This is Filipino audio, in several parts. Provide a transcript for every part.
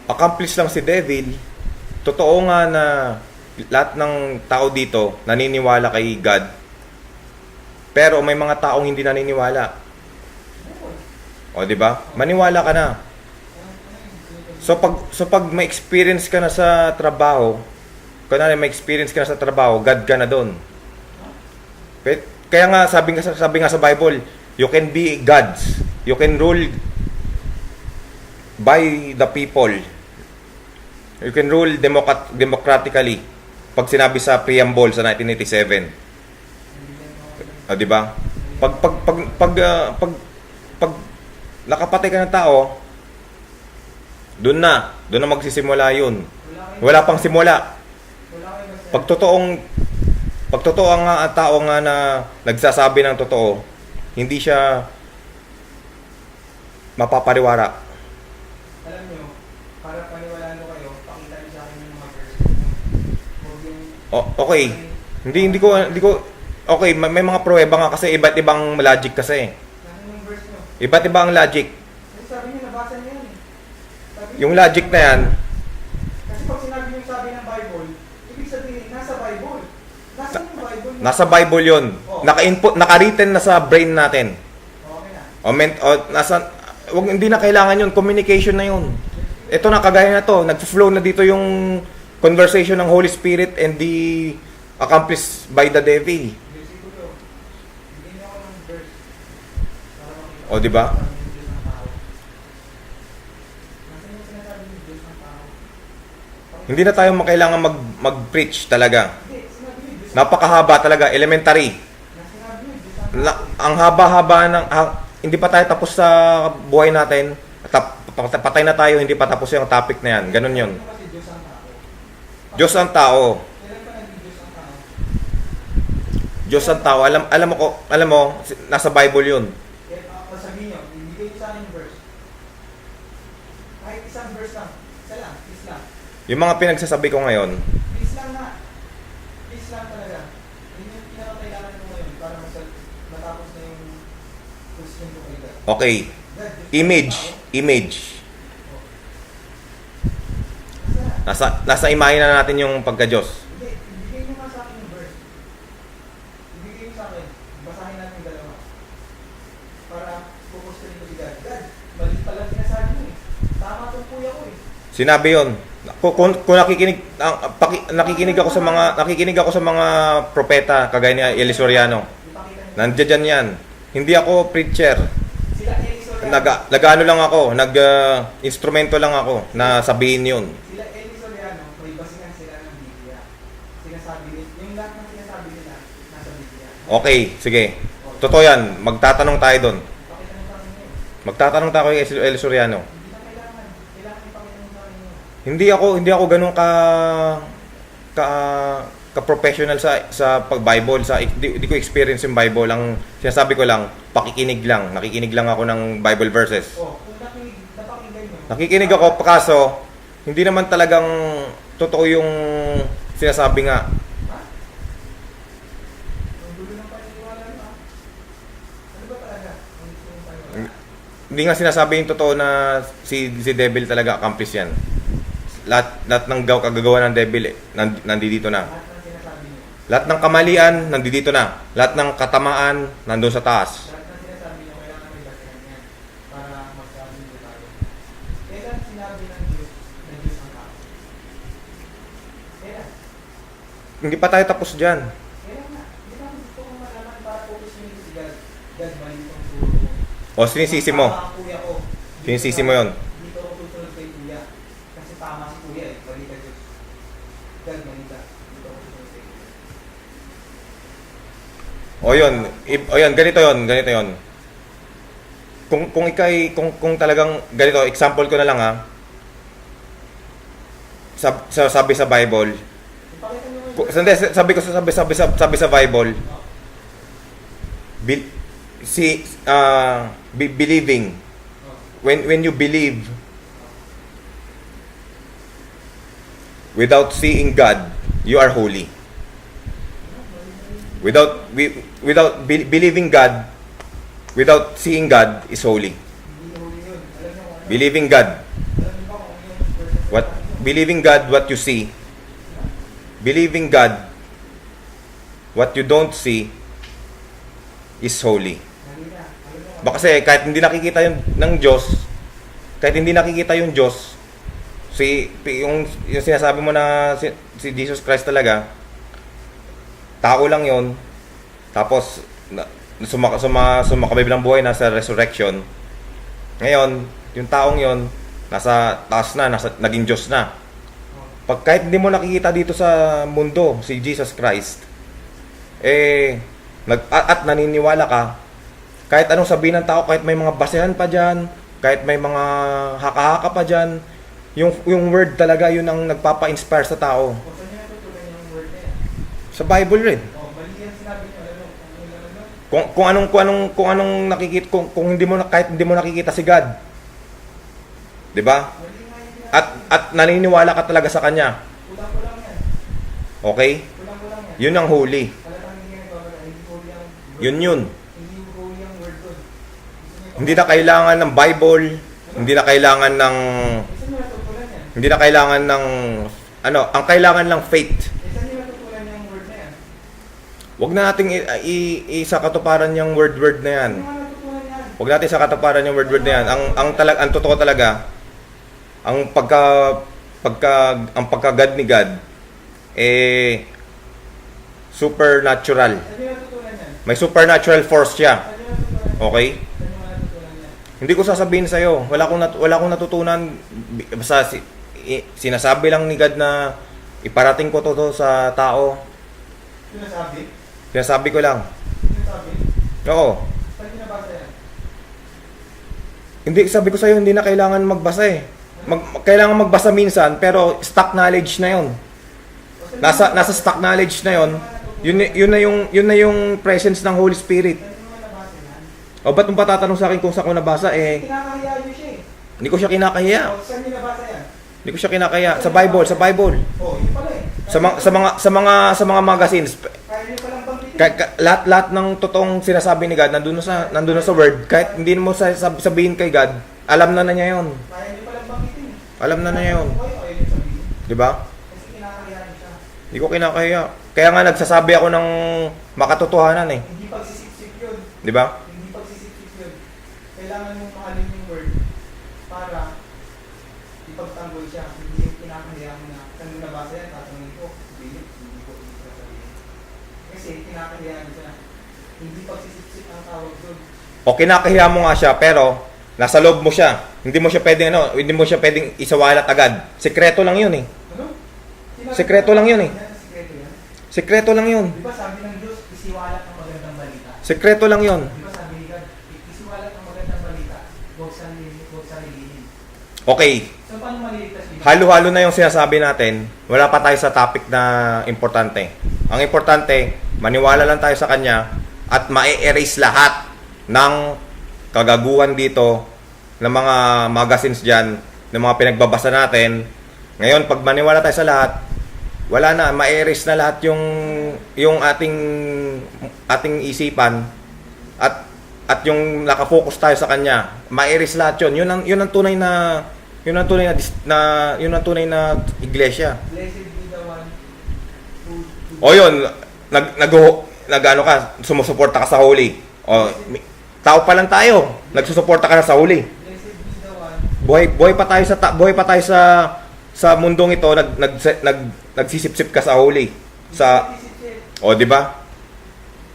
Accomplish lang si devil. Totoo nga na lahat ng tao dito naniniwala kay God. Pero may mga taong hindi naniniwala. O, di ba? Maniwala ka na. So pag may experience ka na sa trabaho, kunwari may experience ka na sa trabaho, God ka na doon. Kaya nga sabi nga sa Bible, you can be gods. You can rule by the people. You can rule democratically. Pag sinabi sa preamble sa 1987. Di ba? Pag nakapatay ka ng tao, doon na magsisimula 'yun. Wala pang simula. Pag totoo ang tao nga na nagsasabi ng totoo, hindi siya mapapariwara. Alam nyo, para paniwalaan ko kayo, pakita nyo sa akin yung mga verse. Okay. Hindi ko okay, may mga pruweba nga kasi iba't ibang logic kasi. Ano yung verse nyo? Iba't ibang logic. Kasi sabi nyo, nabasa nyo yan eh. Yung logic na yan, Kasi pag sinabi nyo yung sabi ng Bible, ibig sabihin, nasa Bible. Nasa yung Bible. nasa Bible 'yon. Naka-input, naka-written na sa brain natin. Okay na. Hindi na kailangan 'yun, communication na 'yun. Ito na kagaya na 'to, nagfo-flow na dito yung conversation ng Holy Spirit and the accomplished by the devil. Versikulo. Hindi nyo ako ng verse. Para makita O, di ba? ko yung Diyos ng tao. Nasa yung sinasabi yung Diyos ng tao. Hindi na tayo kailangan mag-preach talaga. Hindi, sinabi yung Diyos ng Napakahaba talaga, elementary. Sinabi yung Diyos ng tao. Ang haba-haba ng hindi pa tayo tapos sa buhay natin. Patay na tayo, hindi pa tapos yung topic na yan. Ganun 'yon. Kasi Diyos ang tao. Diyos ang tao. Kailan pa naging Diyos ang tao? Diyos ang tao. Alam mo, nasa Bible 'yun. Sabihin nyo, ibigay nyo sa akin yung verse. Kahit isang verse lang. Isa lang, please lang. Yung mga pinagsasabi ko ngayon, Please lang na. Please lang talaga. Yun yung pinakakailangan mo ngayon para matapos na yung question ko kay God. okay, God, image. Basta, Nasa imahe na natin yung pagka-Diyos. hindi, ibigay nyo nga sa akin yung verse. Ibigay nyo sa akin. Basahin natin yung dalawa. Para pupusturin ko si God. God, mali pala sinasabi mo eh. Tama tong kuya ko eh. Sinabi 'yon. Kung nakikinig ako sa mga propeta kagaya ni Eli Soriano. Ipakita nyo. Nandiyan yan. Hindi ako preacher. Sila Eli Soriano. Nag-ano lang ako, instrumento lang ako na sabihin 'yon. Sila Eli Soriano, may basingan sila ng Biblia. Sinasabi nila, yung lahat ng sinasabi nila, nasa Biblia. Okay, sige. Totoo yan. Magtatanong tayo doon. Pakita nyo sa akin yun. Magtatanong tayo kay Eli Soriano. Hindi na kailangan. Kailangan ipakita nyo sa akin yun. Hindi ako ganoon ka professional sa pag-Bible, hindi ko experience yung Bible. Ang sinasabi ko lang, nakikinig lang ako ng Bible verses. Kung napakinggan nyo. Nakikinig ako, kaso hindi naman talagang totoo yung sinasabi nga. Ha? Ang dulo ng paniniwala nyo ha? Ano ba talaga? Ang gusto mong paniniwala? Hindi nga sinasabi yung totoo na si devil talaga accomplish yan. Lahat ng kagagawa ng devil nandito na. Lahat ng sinasabi nyo. Lahat ng kamalian nandito na. Lahat ng katamaan nandun sa taas. Lahat ng sinasabi nyo, kailangan may basingan yan. Para magsabi nyo tayo. Kailan sinabi ng Diyos na Diyos ang tao? Kailan? Hindi pa tayo tapos dyan. Kailan na? Hindi na gusto kong malaman para focus nyo si God. God, mali itong turo ko. O sinisisi mo. Tama ang kuya ko. Sinisisi mo yun. Dito ako tutunod kay kuya. Kasi tama si kuya eh. Mali ka Diyos. God, mali ka. Dito ako tutunod kay kuya. O yun, ganito yon. Kung talagang ganito, example ko na lang ha. Sabi sa Bible, Ipakita nyo ngayon. sabi sa Bible, believing. When you believe without seeing God, you are holy. Without believing God, without seeing God is holy. Hindi Believing God. Alam niyo ba kung ano yung verse? What believing God what you see. Believing God what you don't see is holy. Mali na. Alam niyo, Baka kasi kahit hindi nakikita yung ng Diyos, kahit hindi nakikita yung Diyos, yung sinasabi mo na si Jesus Christ talaga, tao lang yon. Tapos sumakabilang buhay na sa resurrection. Ngayon, yung taong yon nasa taas na, naging Diyos na. Pag kahit hindi mo nakikita dito sa mundo si Jesus Christ, at naniniwala ka, kahit anong sabihin ng tao, kahit may mga basehan pa dyan, kahit may mga haka-haka pa dyan, yung word talaga yun ang nagpapa-inspire sa tao. kung saan niyo natutunan yung word na yan? Sa Bible rin. Oh, mali yan sinabi niyo. Alam niyo, Kung anong nakikita, kung hindi mo kahit hindi mo nakikita si God. 'Di ba? mali nga yun. At naniniwala ka talaga sa kanya. Kulang-kulang yan. Okay? Kulang-kulang yan. Yun ang holy. Talagang hindi yan gawin. Hindi holy ang word. Yun. Hindi holy ang word doon. Gusto niyo Hindi na kailangan ng Bible, hindi na kailangan ng Saan niyo natutunan yan? hindi na kailangan ng ang kailangan lang faith. Saan niyo natutunan yung word na yan? Huwag na nating isa katuparan yung word na yan. Ano nga natutunan yan? Huwag natin sa katuparan yung word na yan. Ang totoo talaga, ang pagka-God ni God, supernatural. Saan niyo natutunan yan? May supernatural force siya. Saan niyo natutunan yan? Okay? Saan niyo natutunan yan? Hindi ko sasabihin sa'yo. Wala akong natutunan. Basta sinasabi lang ni God na iparating ko to sa tao. Sinasabi? Sinasabi ko lang. Sinasabi? Oo. Saan niyo nabasa yan? Hindi, sabi ko sa'yo, hindi na kailangan magbasa eh. Kailangan magbasa minsan, pero stock knowledge na yon. Nasa stock knowledge na yon. Yun na yung presence ng Holy Spirit. Saan niyo nabasa yan? O ba't mo patatanong sa akin kung saan ko nabasa Kinakahiya niyo siya eh. hindi ko siya kinakahiya. O, saan niyo nabasa yan? Hindi ko siya kinakahiya sa Bible. Oh, yun pala eh. Sa mga magazines. Kaya niyo palang bangkitin. Lahat ng totoong sinasabi ni God nandun na sa word. Kahit hindi mo sabihin kay God, alam na niya 'yon. Kaya niyo palang bangkitin eh. Alam na niya 'yon. Ayaw niyo sabihin. 'Di ba? Kasi kinakahiya niyo siya. Hindi ko kinakahiya. Kaya nga nagsasabi ako ng makatotohanan eh. Hindi pagsisip-sip yun. 'Di ba? Hindi pagsisip-sip yun. Kailangan mong mahalin yung word para ipagtanggol siya. Hindi yung kinakahiya mo na saan mo nabasa yan, tatanungin ko. Hindi ko sasabihin. Kasi kinakahiya mo siya. Hindi pagsisip-sip ang tawag doon. O kinakahiya mo nga siya pero nasa loob mo siya. Hindi mo siya pwedeng isawalat agad. Sekreto lang 'yun eh. Ano? Sekreto lang yun eh. Sekreto yan? Sekreto lang 'yun. Di ba sabi ng Diyos, isiwalat ang magandang balita? Sekreto lang 'yun. Di ba sabi ni God, isiwalat ang magandang balita, huwag sa lilinin. Okay. So paano maliligtas yun? Halo-halo na yung sinasabi natin. Wala pa tayo sa topic na importante. Ang importante, maniwala lang tayo sa Kanya at ma-erase lahat ng kagaguhan dito ng mga magazines dyan, ng mga pinagbabasa natin. Ngayon, pag maniwala tayo sa lahat, wala na, ma-erase na lahat yung ating isipan at yung nakafocus tayo sa Kanya. Ma-erase lahat yun. Yun ang tunay na iglesia. Blessed be the one who O yun, nag-ano ka, sumusuporta ka sa holy. O, tao pa lang tayo, nagsusuporta ka na sa holy. blessed be the one Buhay pa tayo sa mundong ito, nagsisip-sip ka sa holy. Sisip-sip. O, di ba?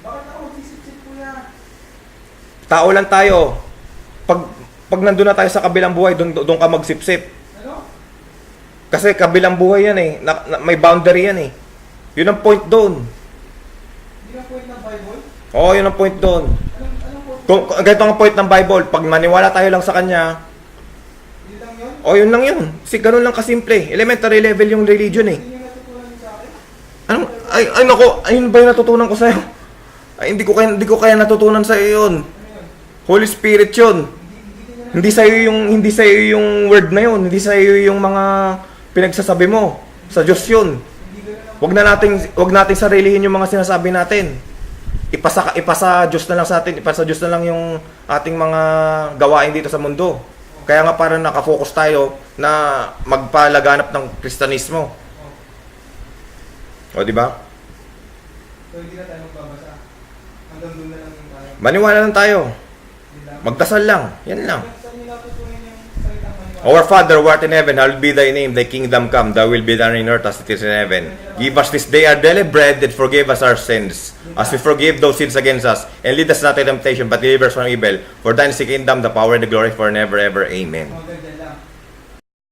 Bakit ako sisip-sip kuya? Tao lang tayo. Pag nandun na tayo sa kabilang buhay, doon ka magsipsip. Ano? Kasi kabilang buhay yan eh. May boundary yan eh. Yun ang point doon. Hindi na point ng Bible? Oo, yun ang point doon. Anong point? Ganito ang point ng Bible. Pag maniwala tayo lang sa Kanya, Yun lang yun? o yun lang yun. Kasi ganun lang kasimple. Elementary level yung religion eh. Hindi nyo natutunan yun sa akin? Anong, ay nako, ayun ba yung natutunan ko sa'yo? Ay, hindi ko kaya natutunan sa'yo yun. Ano yun? Holy Spirit yun. Hindi sa'yo yung word na yun. Hindi sa'yo yung mga pinagsasabi mo. Sa Diyos yun. Wag nating sarilihin yung mga sinasabi natin. Ipasa Diyos na lang sa atin. Ipasa Diyos na lang yung ating mga gawain dito sa mundo. Kaya nga parang nakafocus tayo na magpalaganap ng Kristanismo. O, di ba? So, hindi na tayo magbabasa. Hanggang doon na lang yung tayo. Maniwala lang tayo. Hindi lang. Magdasal lang. Yan lang. Saan nyo natutunan yung salitang maniwala? Our Father who art in heaven, hallowed be thy name, thy kingdom come, thy will be done in earth as it is in heaven. Give us this day our daily bread, and forgive us our sins, as we forgive those sins against us. And lead us not into temptation, but deliver us from evil. For thine is the kingdom, the power, and the glory, forever and ever. Amen. Mga ganyan